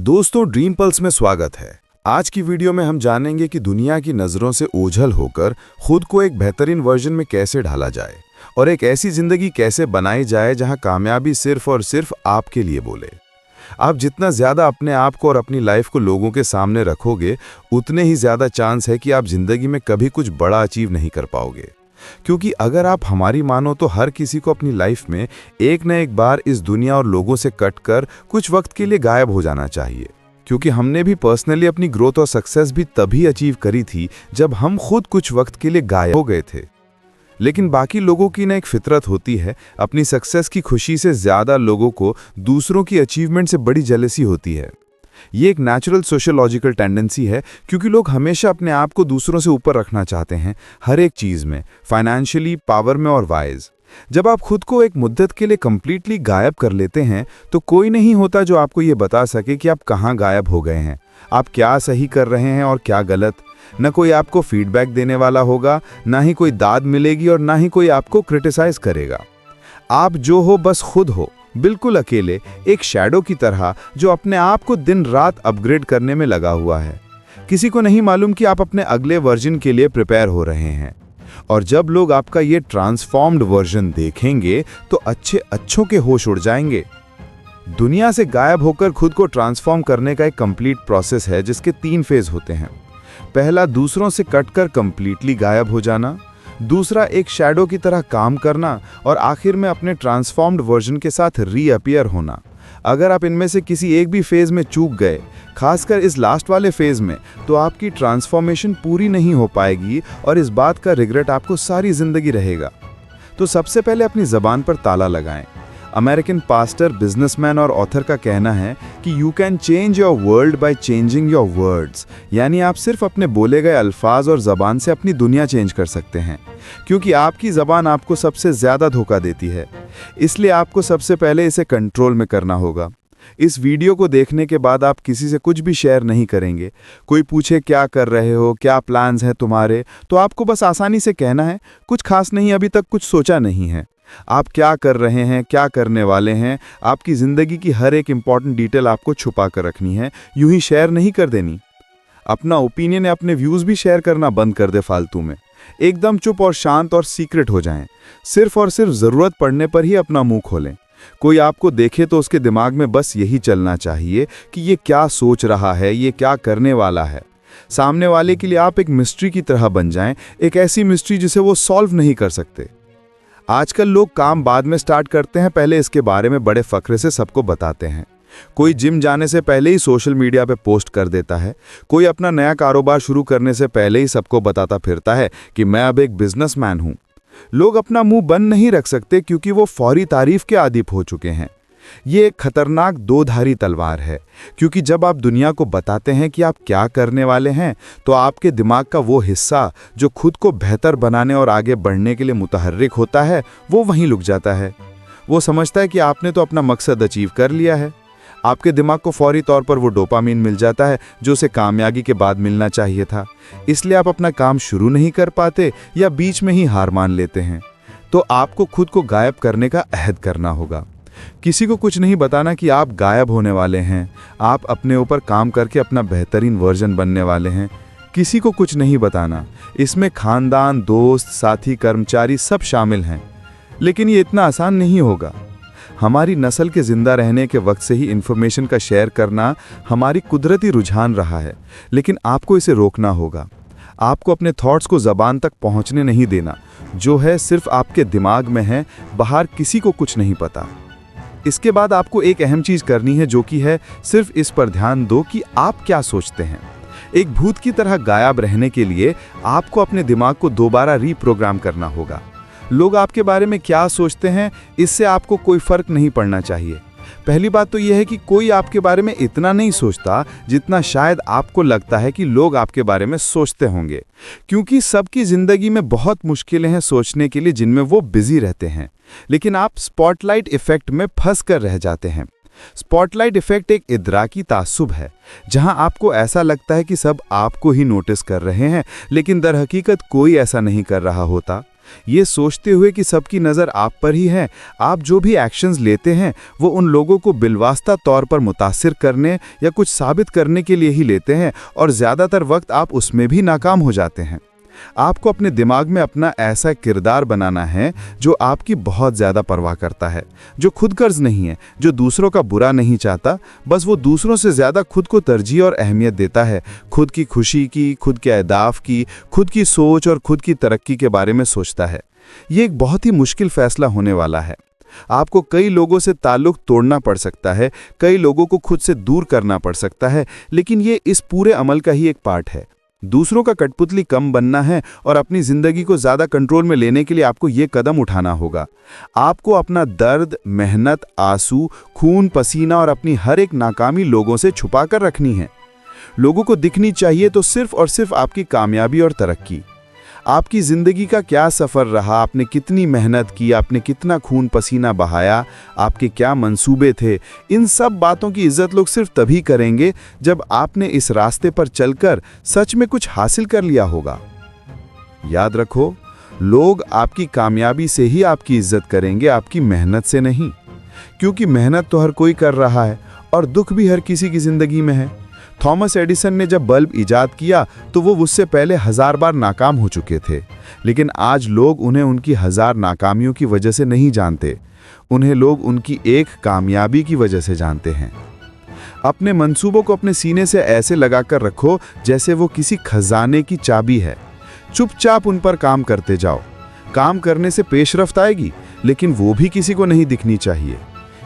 दोस्तों, dream pulse में स्वागत है। आज की वीडियो में हम जानेंगे कि दुनिया की नज़रों से ओझल होकर खुद को एक बेहतरीन वर्जन में कैसे ढाला जाए और एक ऐसी ज़िंदगी कैसे बनाई जाए जहां कामयाबी सिर्फ और सिर्फ आपके लिए बोले। आप जितना ज़्यादा अपने आप को और अपनी लाइफ को लोगों के सामने रखोगे, उतने ही ज़्यादा चांस है कि आप ज़िंदगी में कभी कुछ बड़ा अचीव नहीं कर पाओगे। क्योंकि अगर आप हमारी मानो तो हर किसी को अपनी लाइफ में एक न एक बार इस दुनिया और लोगों से कट कर कुछ वक्त के लिए गायब हो जाना चाहिए। क्योंकि हमने भी पर्सनली अपनी ग्रोथ और सक्सेस भी तभी अचीव करी थी जब हम खुद कुछ वक्त के लिए गायब हो गए थे। लेकिन बाकी लोगों की ना एक फितरत होती है, अपनी सक्सेस की खुशी से ज़्यादा लोगों को दूसरों की अचीवमेंट से बड़ी जेलसी होती है। ये एक नेचुरल सोशियोलॉजिकल टेंडेंसी है, क्योंकि लोग हमेशा अपने आप को दूसरों से ऊपर रखना चाहते हैं, हर एक चीज़ में, फाइनेंशियली, पावर में और वाइज। जब आप खुद को एक मुद्दत के लिए कंप्लीटली गायब कर लेते हैं तो कोई नहीं होता जो आपको ये बता सके कि आप कहाँ गायब हो गए हैं, आप क्या सही कर रहे हैं और क्या गलत। न कोई आपको फीडबैक देने वाला होगा, ना ही कोई दाद मिलेगी और ना ही कोई आपको क्रिटिसाइज करेगा। आप जो हो बस खुद हो, बिल्कुल अकेले, एक शैडो की तरह जो अपने आप को दिन रात अपग्रेड करने में लगा हुआ है। किसी को नहीं मालूम कि आप अपने अगले वर्जन के लिए प्रिपेयर हो रहे हैं। और जब लोग आपका ये ट्रांसफॉर्म्ड वर्जन देखेंगे तो अच्छों के होश उड़ जाएंगे। दुनिया से गायब होकर खुद को ट्रांसफॉर्म करने का एक कंप्लीट प्रोसेस है, जिसके 3 फेज होते हैं। पहला, दूसरों से कटकर कंप्लीटली गायब हो जाना। दूसरा, एक शैडो की तरह काम करना। और आखिर में अपने ट्रांसफॉर्म्ड वर्जन के साथ रीअपियर होना। अगर आप इनमें से किसी एक भी फेज में चूक गए, खासकर इस लास्ट वाले फेज में, तो आपकी ट्रांसफॉर्मेशन पूरी नहीं हो पाएगी और इस बात का रिग्रेट आपको सारी जिंदगी रहेगा। तो सबसे पहले अपनी जबान पर ताला लगाएं। अमेरिकन पास्टर, बिजनेसमैन और ऑथर का कहना है कि you can change your world by changing your words, यानी आप सिर्फ अपने बोले गए अल्फाज और जबान से अपनी दुनिया चेंज कर सकते हैं। क्योंकि आपकी जबान आपको सबसे ज्यादा धोखा देती है, इसलिए आपको सबसे पहले इसे कंट्रोल में करना होगा। इस वीडियो को देखने के बाद आप किसी से कुछ भी शेयर नहीं करेंगे। कोई पूछे क्या कर रहे हो, क्या प्लान्स हैं तुम्हारे, तो आपको बस आसानी से कहना है कुछ खास नहीं, अभी तक कुछ सोचा नहीं है। आप क्या कर रहे हैं, क्या करने वाले हैं, आपकी ज़िंदगी की हर एक इंपॉर्टेंट डिटेल आपको छुपा कर रखनी है, यूं ही शेयर नहीं कर देनी। अपना ओपिनियन या अपने व्यूज़ भी शेयर करना बंद कर दे फालतू में। एकदम चुप और शांत और सीक्रेट हो जाएं। सिर्फ और सिर्फ ज़रूरत पड़ने पर ही अपना मुंह खोलें। कोई आपको देखे तो उसके दिमाग में बस यही चलना चाहिए कि ये क्या सोच रहा है, ये क्या करने वाला है। सामने वाले के लिए आप एक मिस्ट्री की तरह बन जाएं, एक ऐसी मिस्ट्री जिसे वो सॉल्व नहीं कर सकते। आजकल लोग काम बाद में स्टार्ट करते हैं, पहले इसके बारे में बड़े फक्रे से सबको बताते हैं। कोई जिम जाने से पहले ही सोशल मीडिया पे पोस्ट कर देता है। कोई अपना नया कारोबार शुरू करने से पहले ही सबको बताता फिरता है कि मैं अब एक बिजनेसमैन हूं। लोग अपना मुंह बंद नहीं रख सकते, क्योंकि वो फौरी तारीफ के आदी हो चुके हैं। ये एक खतरनाक दो-धारी तलवार है, क्योंकि जब आप दुनिया को बताते हैं कि आप क्या करने वाले हैं, तो आपके दिमाग का वो हिस्सा जो खुद को बेहतर बनाने और आगे बढ़ने के लिए मुतहर्रिक होता है, वो वहीं रुक जाता है। वो समझता है कि आपने तो अपना मकसद अचीव कर लिया है। आपके दिमाग को फौरी तौर पर वो डोपामीन मिल जाता है जो उसे कामयाबी के बाद मिलना चाहिए था। इसलिए आप अपना काम शुरू नहीं कर पाते या बीच में ही हार मान लेते हैं। तो आपको खुद को गायब करने का अहद करना होगा। किसी को कुछ नहीं बताना कि आप गायब होने वाले हैं। आप अपने ऊपर काम करके अपना बेहतरीन वर्जन बनने वाले हैं। किसी को कुछ नहीं बताना। इसमें खानदान, दोस्त, साथी, कर्मचारी सब शामिल हैं। लेकिन ये इतना आसान नहीं होगा। हमारी नस्ल के जिंदा रहने के वक्त से ही इंफॉर्मेशन का शेयर करना हमारी कुदरती रुझान रहा है, लेकिन आपको इसे रोकना होगा। आपको अपने थॉट्स को ज़बान तक पहुंचने नहीं देना। जो है सिर्फ आपके दिमाग में है, बाहर किसी को कुछ नहीं पता। इसके बाद आपको एक अहम चीज़ करनी है, जो कि है सिर्फ इस पर ध्यान दो कि आप क्या सोचते हैं। एक भूत की तरह गायब रहने के लिए आपको अपने दिमाग को दोबारा रीप्रोग्राम करना होगा। लोग आपके बारे में क्या सोचते हैं, इससे आपको कोई फर्क नहीं पड़ना चाहिए। पहली बात तो यह है कि कोई आपके बारे में इतना नहीं सोचता जितना शायद आपको लगता है कि लोग आपके बारे में सोचते होंगे, क्योंकि सबकी जिंदगी में बहुत मुश्किलें हैं सोचने के लिए जिनमें वो बिजी रहते हैं। लेकिन आप स्पॉटलाइट इफेक्ट में फंस कर रह जाते हैं। स्पॉटलाइट इफेक्ट एक इदराकी तासुब है, जहां आपको ऐसा लगता है कि सब आपको ही नोटिस कर रहे हैं, लेकिन दरहकीकत कोई ऐसा नहीं कर रहा होता। ये सोचते हुए कि सबकी नज़र आप पर ही है, आप जो भी एक्शंस लेते हैं वो उन लोगों को बिलवास्ता तौर पर मुतासिर करने या कुछ साबित करने के लिए ही लेते हैं और ज़्यादातर वक्त आप उसमें भी नाकाम हो जाते हैं। आपको अपने दिमाग में अपना ऐसा किरदार बनाना है जो आपकी बहुत ज़्यादा परवाह करता है, जो खुद गर्ज नहीं है, जो दूसरों का बुरा नहीं चाहता, बस वो दूसरों से ज़्यादा खुद को तरजीह और अहमियत देता है, खुद की खुशी की, खुद के अहदाफ की, खुद की सोच और खुद की तरक्की के बारे में सोचता है। ये एक बहुत ही मुश्किल फैसला होने वाला है। आपको कई लोगों से ताल्लुक़ तोड़ना पड़ सकता है, कई लोगों को खुद से दूर करना पड़ सकता है, लेकिन ये इस पूरे अमल का ही एक पार्ट है। दूसरों का कठपुतली कम बनना है और अपनी जिंदगी को ज्यादा कंट्रोल में लेने के लिए आपको ये कदम उठाना होगा। आपको अपना दर्द, मेहनत, आंसू, खून, पसीना और अपनी हर एक नाकामी लोगों से छुपा कर रखनी है। लोगों को दिखनी चाहिए तो सिर्फ और सिर्फ आपकी कामयाबी और तरक्की। आपकी जिंदगी का क्या सफ़र रहा, आपने कितनी मेहनत की, आपने कितना खून पसीना बहाया, आपके क्या मंसूबे थे, इन सब बातों की इज्जत लोग सिर्फ तभी करेंगे जब आपने इस रास्ते पर चलकर सच में कुछ हासिल कर लिया होगा। याद रखो, लोग आपकी कामयाबी से ही आपकी इज्जत करेंगे, आपकी मेहनत से नहीं। क्योंकि मेहनत तो हर कोई कर रहा है और दुख भी हर किसी की जिंदगी में है। थॉमस एडिसन ने जब बल्ब इजाद किया तो वो उससे पहले 1000 बार नाकाम हो चुके थे, लेकिन आज लोग उन्हें उनकी 1000 नाकामियों की वजह से नहीं जानते, उन्हें लोग उनकी एक कामयाबी की वजह से जानते हैं। अपने मंसूबों को अपने सीने से ऐसे लगाकर रखो जैसे वो किसी खजाने की चाबी है। चुपचाप उन पर काम करते जाओ। काम करने से पेशरफ्त आएगी, लेकिन वो भी किसी को नहीं दिखनी चाहिए।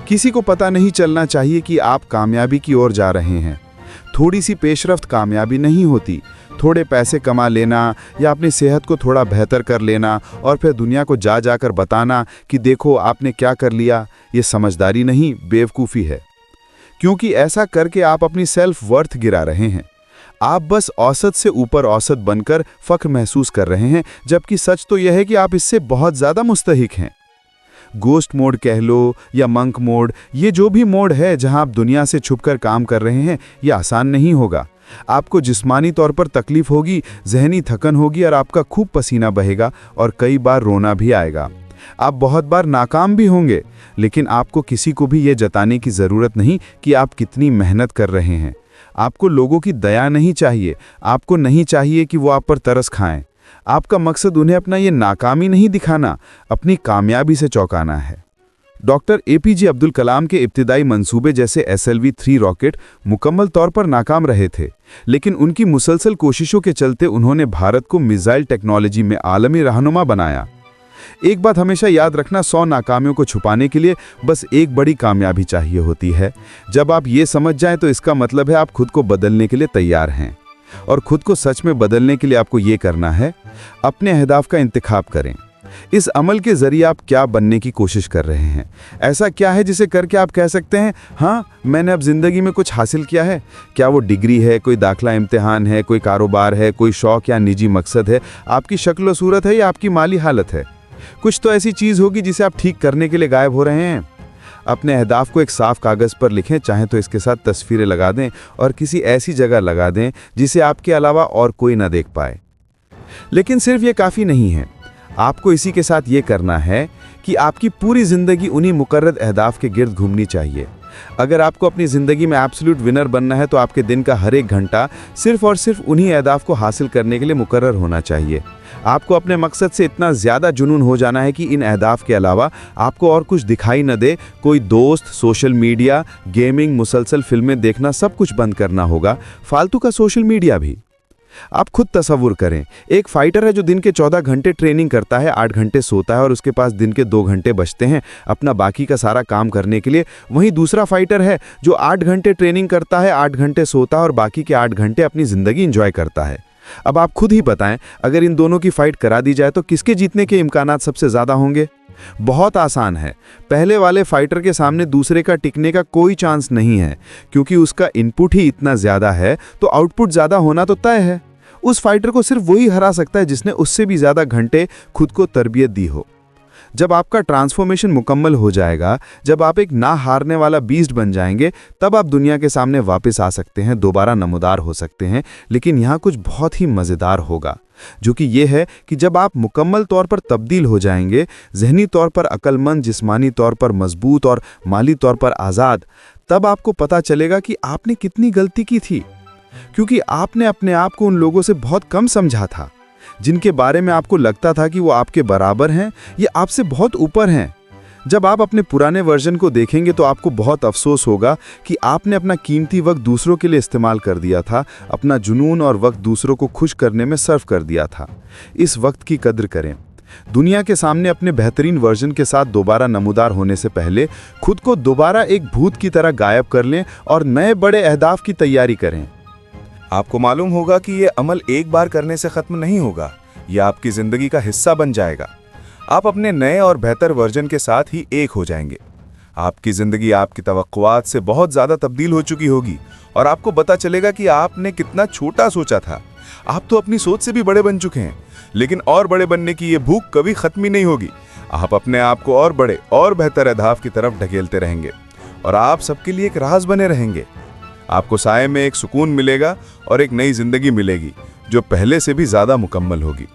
किसी को पता नहीं चलना चाहिए कि आप कामयाबी की ओर जा रहे हैं। थोड़ी सी पेशरफ्त कामयाबी नहीं होती। थोड़े पैसे कमा लेना या अपनी सेहत को थोड़ा बेहतर कर लेना और फिर दुनिया को जा जाकर बताना कि देखो आपने क्या कर लिया, ये समझदारी नहीं, बेवकूफ़ी है। क्योंकि ऐसा करके आप अपनी सेल्फ वर्थ गिरा रहे हैं। आप बस औसत से ऊपर औसत बनकर फ़ख्र महसूस कर रहे हैं, जबकि सच तो यह है कि आप इससे बहुत ज़्यादा मुस्तहिक हैं। गोस्ट मोड कह लो या मंक मोड, ये जो भी मोड है जहां आप दुनिया से छुपकर काम कर रहे हैं, ये आसान नहीं होगा। आपको जिस्मानी तौर पर तकलीफ होगी, जहनी थकन होगी और आपका खूब पसीना बहेगा और कई बार रोना भी आएगा। आप बहुत बार नाकाम भी होंगे, लेकिन आपको किसी को भी ये जताने की ज़रूरत नहीं कि आप कितनी मेहनत कर रहे हैं। आपको लोगों की दया नहीं चाहिए, आपको नहीं चाहिए कि वो आप पर तरस खाएं। आपका मकसद उन्हें अपना ये नाकामी नहीं दिखाना, अपनी कामयाबी से चौंकाना है। डॉक्टर एपीजे अब्दुल कलाम के इब्तिदाई मंसूबे जैसे SLV-3 रॉकेट मुकम्मल तौर पर नाकाम रहे थे, लेकिन उनकी मुसलसल कोशिशों के चलते उन्होंने भारत को मिसाइल टेक्नोलॉजी में आलमी रहनुमा बनाया। एक बात हमेशा याद रखना, 100 नाकामियों को छुपाने के लिए बस एक बड़ी कामयाबी चाहिए होती है। जब आप ये समझ जाएं तो इसका मतलब है आप खुद को बदलने के लिए तैयार हैं। और खुद को सच में बदलने के लिए आपको ये करना है, अपने अहदाफ का इंतखाब करें। इस अमल के जरिए आप क्या बनने की कोशिश कर रहे हैं? ऐसा क्या है जिसे करके आप कह सकते हैं, हाँ मैंने अब जिंदगी में कुछ हासिल किया है? क्या वो डिग्री है, कोई दाखिला इम्तिहान है, कोई कारोबार है, कोई शौक या निजी मकसद है, आपकी शक्ल व सूरत है या आपकी माली हालत है? कुछ तो ऐसी चीज़ होगी जिसे आप ठीक करने के लिए गायब हो रहे हैं। अपने अहदाफ को एक साफ कागज़ पर लिखें, चाहे तो इसके साथ तस्वीरें लगा दें और किसी ऐसी जगह लगा दें जिसे आपके अलावा और कोई ना देख पाए। लेकिन सिर्फ ये काफ़ी नहीं है, आपको इसी के साथ ये करना है कि आपकी पूरी ज़िंदगी उन्हीं मुकर्रर अहदाफ के गिर्द घूमनी चाहिए। अगर आपको अपनी ज़िंदगी में एब्सोल्यूट विनर बनना है तो आपके दिन का हर एक घंटा सिर्फ और सिर्फ उन्हीं अहदाफ को हासिल करने के लिए मुकर्रर होना चाहिए। आपको अपने मकसद से इतना ज़्यादा जुनून हो जाना है कि इन अहदाफ के अलावा आपको और कुछ दिखाई न दे। कोई दोस्त, सोशल मीडिया, गेमिंग, मुसलसल फिल्में देखना, सब कुछ बंद करना होगा, फालतू का सोशल मीडिया भी। आप खुद तसव्वुर करें, एक फाइटर है जो दिन के 14 घंटे ट्रेनिंग करता है, 8 घंटे सोता है और उसके पास दिन के 2 घंटे बचते हैं अपना बाकी का सारा काम करने के लिए। वहीं दूसरा फाइटर है जो 8 घंटे ट्रेनिंग करता है, 8 घंटे सोता है और बाकी के 8 घंटे अपनी ज़िंदगी एंजॉय करता है। अब आप खुद ही बताएं, अगर इन दोनों की फाइट करा दी जाए तो किसके जीतने के इम्कानात सबसे ज़्यादा होंगे? बहुत आसान है, पहले वाले फाइटर के सामने दूसरे का टिकने का कोई चांस नहीं है, क्योंकि उसका इनपुट ही इतना ज़्यादा है तो आउटपुट ज़्यादा होना तो तय है। उस फाइटर को सिर्फ वही हरा सकता है जिसने उससे भी ज़्यादा घंटे खुद को तरबियत दी हो। जब आपका ट्रांसफॉर्मेशन मुकम्मल हो जाएगा, जब आप एक ना हारने वाला बीस्ट बन जाएंगे, तब आप दुनिया के सामने वापस आ सकते हैं, दोबारा नमूदार हो सकते हैं। लेकिन यहाँ कुछ बहुत ही मज़ेदार होगा, जो कि ये है कि जब आप मुकम्मल तौर पर तब्दील हो जाएंगे, ज़हनी तौर पर अक्लमंद, जिस्मानी तौर पर मजबूत और माली तौर पर आज़ाद, तब आपको पता चलेगा कि आपने कितनी गलती की थी, क्योंकि आपने अपने आप को उन लोगों से बहुत कम समझा था जिनके बारे में आपको लगता था कि वो आपके बराबर हैं या आपसे बहुत ऊपर हैं। जब आप अपने पुराने वर्जन को देखेंगे तो आपको बहुत अफसोस होगा कि आपने अपना कीमती वक्त दूसरों के लिए इस्तेमाल कर दिया था, अपना जुनून और वक्त दूसरों को खुश करने में सर्व कर दिया था। इस वक्त की कद्र करें। दुनिया के सामने अपने बेहतरीन वर्जन के साथ दोबारा नमूदार होने से पहले खुद को दोबारा एक भूत की तरह गायब कर लें और नए बड़े अहदाफ की तैयारी करें। आपको मालूम होगा कि ये अमल एक बार करने से ख़त्म नहीं होगा, यह आपकी ज़िंदगी का हिस्सा बन जाएगा। आप अपने नए और बेहतर वर्जन के साथ ही एक हो जाएंगे। आपकी ज़िंदगी आपकी तवक्कुआत से बहुत ज़्यादा तब्दील हो चुकी होगी और आपको पता चलेगा कि आपने कितना छोटा सोचा था। आप तो अपनी सोच से भी बड़े बन चुके हैं, लेकिन और बड़े बनने की ये भूख कभी ख़त्म ही नहीं होगी। आप अपने आप को और बड़े और बेहतर अहदाफ की तरफ ढकेलते रहेंगे और आप सबके लिए एक राज बने रहेंगे। आपको साए में एक सुकून मिलेगा और एक नई ज़िंदगी मिलेगी जो पहले से भी ज़्यादा मुकम्मल होगी।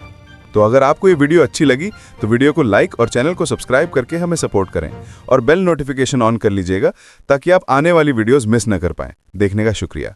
तो अगर आपको ये वीडियो अच्छी लगी तो वीडियो को लाइक और चैनल को सब्सक्राइब करके हमें सपोर्ट करें और बेल नोटिफिकेशन ऑन कर लीजिएगा ताकि आप आने वाली वीडियोस मिस न कर पाएं। देखने का शुक्रिया।